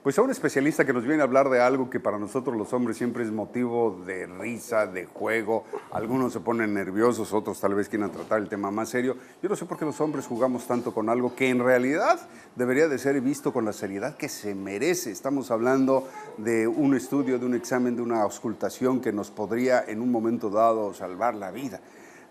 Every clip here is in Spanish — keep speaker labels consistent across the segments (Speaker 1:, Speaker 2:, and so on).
Speaker 1: Pues a un especialista que nos viene a hablar de algo que para nosotros los hombres siempre es motivo de risa, de juego. Algunos se ponen nerviosos, otros tal vez quieran tratar el tema más serio. Yo no sé por qué los hombres jugamos tanto con algo que en realidad debería de ser visto con la seriedad que se merece. Estamos hablando de un estudio, de un examen, de una auscultación que nos podría en un momento dado salvar la vida.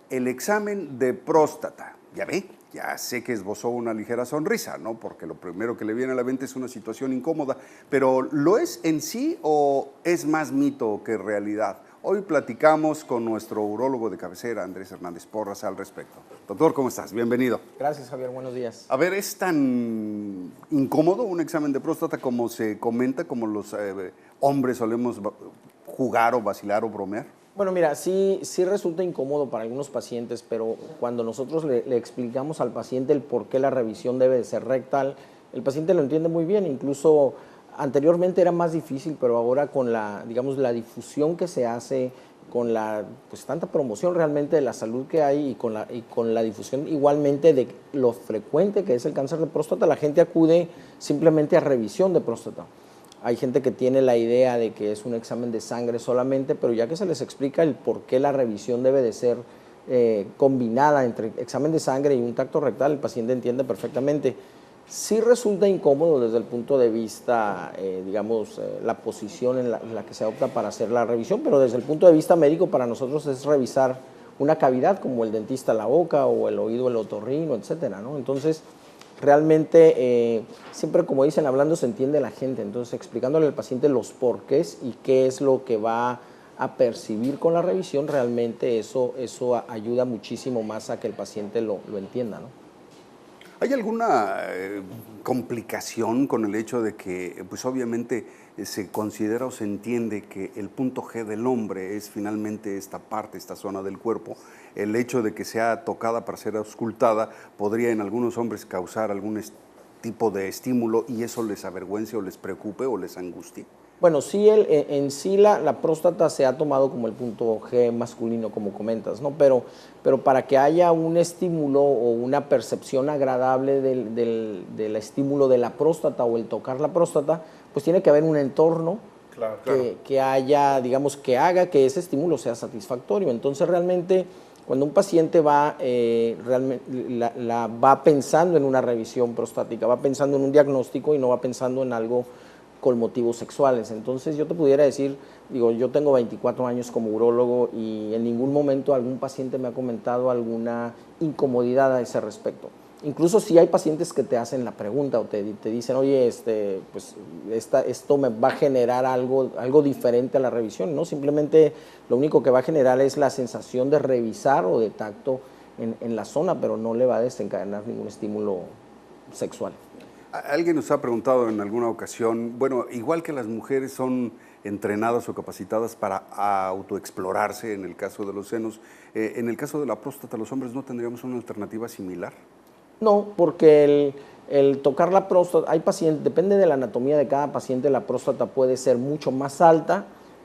Speaker 1: El examen de próstata, ¿ya ve? Ya sé que esbozó una ligera sonrisa, ¿no? Porque lo primero que le viene a la mente es una situación incómoda, pero ¿lo es en sí o es más mito que realidad? Hoy platicamos con nuestro urólogo de cabecera, Andrés Hernández Porras, al respecto. Doctor, ¿cómo estás? Bienvenido.
Speaker 2: Gracias, Javier. Buenos días.
Speaker 1: A ver, ¿es tan incómodo un examen de próstata como se comenta, como los hombres solemos jugar o vacilar o bromear?
Speaker 2: Bueno, mira, sí resulta incómodo para algunos pacientes, pero cuando nosotros le explicamos al paciente el por qué la revisión debe de ser rectal, el paciente lo entiende muy bien. Incluso anteriormente era más difícil, pero ahora con la, digamos, la difusión que se hace, con la, pues, tanta promoción realmente de la salud que hay y con la difusión igualmente de lo frecuente que es el cáncer de próstata, la gente acude simplemente a revisión de próstata. Hay gente que tiene la idea de que es un examen de sangre solamente, pero ya que se les explica el por qué la revisión debe de ser combinada entre examen de sangre y un tacto rectal, el paciente entiende perfectamente. Sí resulta incómodo desde el punto de vista, digamos, la posición en la que se opta para hacer la revisión, pero desde el punto de vista médico para nosotros es revisar una cavidad como el dentista la boca o el oído el otorrino, etcétera, ¿no? Entonces, realmente, siempre como dicen, hablando se entiende la gente, entonces explicándole al paciente los porqués y qué es lo que va a percibir con la revisión, realmente eso ayuda muchísimo más a que el paciente lo entienda, ¿no?
Speaker 1: ¿Hay alguna complicación con el hecho de que, pues obviamente, se considera o se entiende que el punto G del hombre es finalmente esta parte, esta zona del cuerpo? El hecho de que sea tocada para ser auscultada podría en algunos hombres causar algún tipo de estímulo y eso les avergüence o les preocupe o les angustie.
Speaker 2: Bueno, sí, en sí la próstata se ha tomado como el punto G masculino, como comentas, ¿no? Pero para que haya un estímulo o una percepción agradable del estímulo de la próstata o el tocar la próstata, pues tiene que haber un entorno que haya, digamos, que haga que ese estímulo sea satisfactorio. Entonces, realmente, cuando un paciente va, va pensando en una revisión prostática, va pensando en un diagnóstico y no va pensando en algo con motivos sexuales. Entonces yo te pudiera decir, digo, yo tengo 24 años como urólogo y en ningún momento algún paciente me ha comentado alguna incomodidad a ese respecto. Incluso si hay pacientes que te hacen la pregunta o te dicen, oye, pues esto me va a generar algo diferente a la revisión, ¿no? Simplemente lo único que va a generar es la sensación de revisar o de tacto en la zona, pero no le va a desencadenar ningún estímulo sexual.
Speaker 1: Alguien nos ha preguntado en alguna ocasión, bueno, igual que las mujeres son entrenadas o capacitadas para autoexplorarse en el caso de los senos, en el caso de la próstata, ¿los hombres no tendríamos una alternativa similar?
Speaker 2: No, porque el tocar la próstata, hay pacientes, depende de la anatomía de cada paciente, la próstata puede ser mucho más alta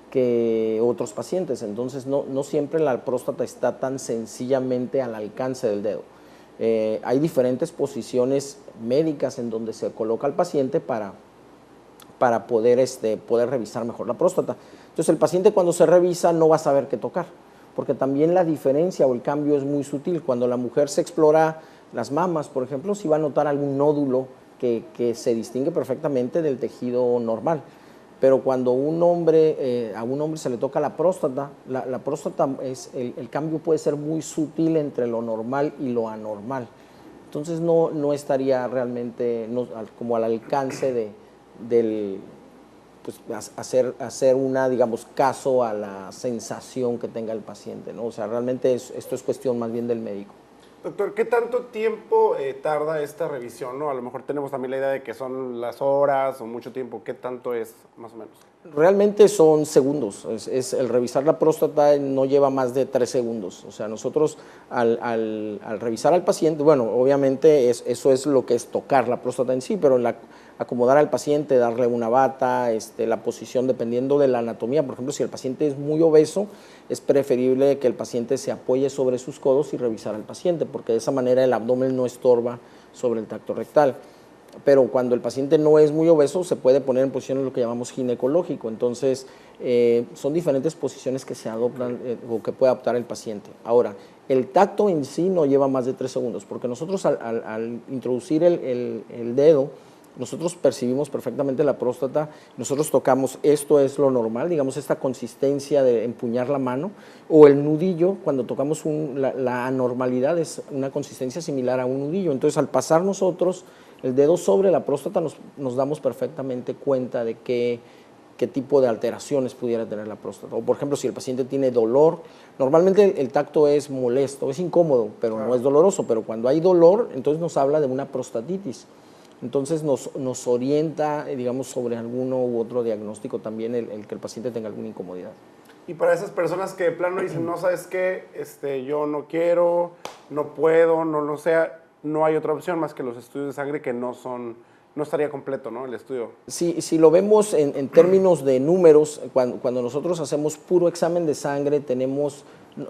Speaker 2: que otros pacientes, entonces no siempre la próstata está tan sencillamente al alcance del dedo. Hay diferentes posiciones médicas en donde se coloca al paciente para poder revisar mejor la próstata. Entonces el paciente cuando se revisa no va a saber qué tocar, porque también la diferencia o el cambio es muy sutil. Cuando la mujer se explora las mamas, por ejemplo, sí va a notar algún nódulo que se distingue perfectamente del tejido normal. Pero cuando a un hombre se le toca la próstata, la próstata el cambio puede ser muy sutil entre lo normal y lo anormal. Entonces no estaría realmente como al alcance pues, hacer una, digamos, caso a la sensación que tenga el paciente, ¿no? O sea, realmente esto es cuestión más bien del médico.
Speaker 3: Doctor, ¿qué tanto tiempo tarda esta revisión, no? A lo mejor tenemos también la idea de que son las horas o mucho tiempo. ¿Qué tanto es, más o menos?
Speaker 2: Realmente son segundos. El revisar la próstata no lleva más de 3 segundos. O sea, nosotros al revisar al paciente, bueno, obviamente eso es lo que es tocar la próstata en sí, pero acomodar al paciente, darle una bata, la posición dependiendo de la anatomía. Por ejemplo, si el paciente es muy obeso, es preferible que el paciente se apoye sobre sus codos y revisar al paciente, porque de esa manera el abdomen no estorba sobre el tracto rectal. pero cuando el paciente no es muy obeso se puede poner en posición en lo que llamamos ginecológico. Entonces, son diferentes posiciones que se adoptan o que puede adoptar el paciente. Ahora, el tacto en sí no lleva más de 3 segundos, porque nosotros al introducir el dedo, nosotros percibimos perfectamente la próstata, nosotros tocamos, esto es lo normal, digamos esta consistencia de empuñar la mano, o el nudillo, cuando tocamos la anormalidad es una consistencia similar a un nudillo. Entonces al pasar nosotros el dedo sobre la próstata nos damos perfectamente cuenta de qué tipo de alteraciones pudiera tener la próstata. O por ejemplo, si el paciente tiene dolor, normalmente el tacto es molesto, es incómodo, pero no es doloroso, pero cuando hay dolor, entonces nos habla de una prostatitis. Entonces nos orienta, digamos, sobre alguno u otro diagnóstico también el que el paciente tenga alguna incomodidad.
Speaker 3: Y para esas personas que de plano dicen, no, ¿sabes qué? Yo no quiero, no puedo, no lo sé, no hay otra opción más que los estudios de sangre que no estaría completo, ¿no? El estudio.
Speaker 2: Si lo vemos en términos de números, cuando nosotros hacemos puro examen de sangre,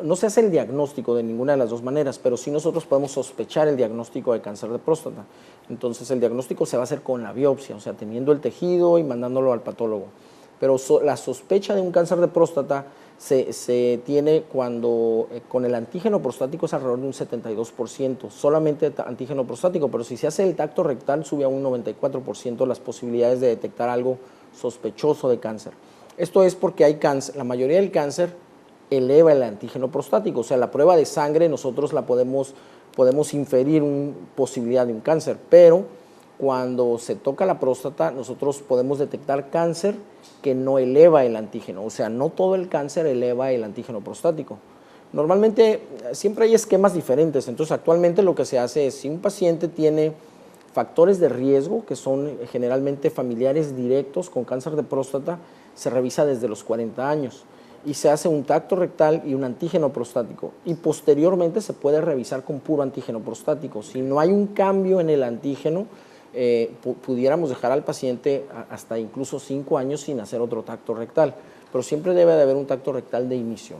Speaker 2: no se hace el diagnóstico de ninguna de las dos maneras, pero sí nosotros podemos sospechar el diagnóstico de cáncer de próstata. Entonces el diagnóstico se va a hacer con la biopsia, o sea, teniendo el tejido y mandándolo al patólogo. Pero la sospecha de un cáncer de próstata se tiene cuando con el antígeno prostático es alrededor de un 72%, solamente antígeno prostático, pero si se hace el tacto rectal sube a un 94% las posibilidades de detectar algo sospechoso de cáncer. Esto es porque hay cáncer, la mayoría del cáncer eleva el antígeno prostático, o sea, la prueba de sangre nosotros la podemos inferir una posibilidad de un cáncer, pero cuando se toca la próstata nosotros podemos detectar cáncer que no eleva el antígeno, o sea, no todo el cáncer eleva el antígeno prostático. Normalmente siempre hay esquemas diferentes, entonces actualmente lo que se hace es si un paciente tiene factores de riesgo, que son generalmente familiares directos con cáncer de próstata, se revisa desde los 40 años. Y se hace un tacto rectal y un antígeno prostático. Y posteriormente se puede revisar con puro antígeno prostático. Si no hay un cambio en el antígeno, pudiéramos dejar al paciente hasta incluso 5 años sin hacer otro tacto rectal. Pero siempre debe de haber un tacto rectal de inicio.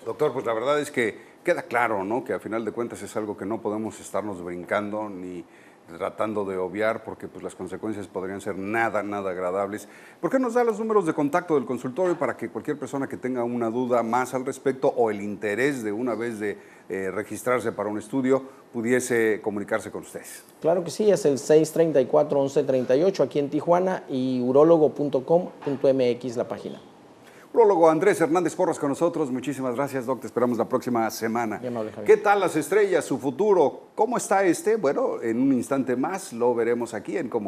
Speaker 1: Doctor, pues la verdad es que queda claro, ¿no?, que a final de cuentas es algo que no podemos estarnos brincando ni tratando de obviar, porque pues las consecuencias podrían ser nada agradables. ¿Por qué nos da los números de contacto del consultorio para que cualquier persona que tenga una duda más al respecto o el interés de una vez de registrarse para un estudio pudiese comunicarse con ustedes?
Speaker 2: Claro que sí, es el 634-1138 aquí en Tijuana y urologo.com.mx la página.
Speaker 1: Urólogo Andrés Hernández Porras con nosotros. Muchísimas gracias, Doc. Te esperamos la próxima semana. ¿Qué tal las estrellas, su futuro? ¿Cómo está Bueno, en un instante más lo veremos aquí en Cómo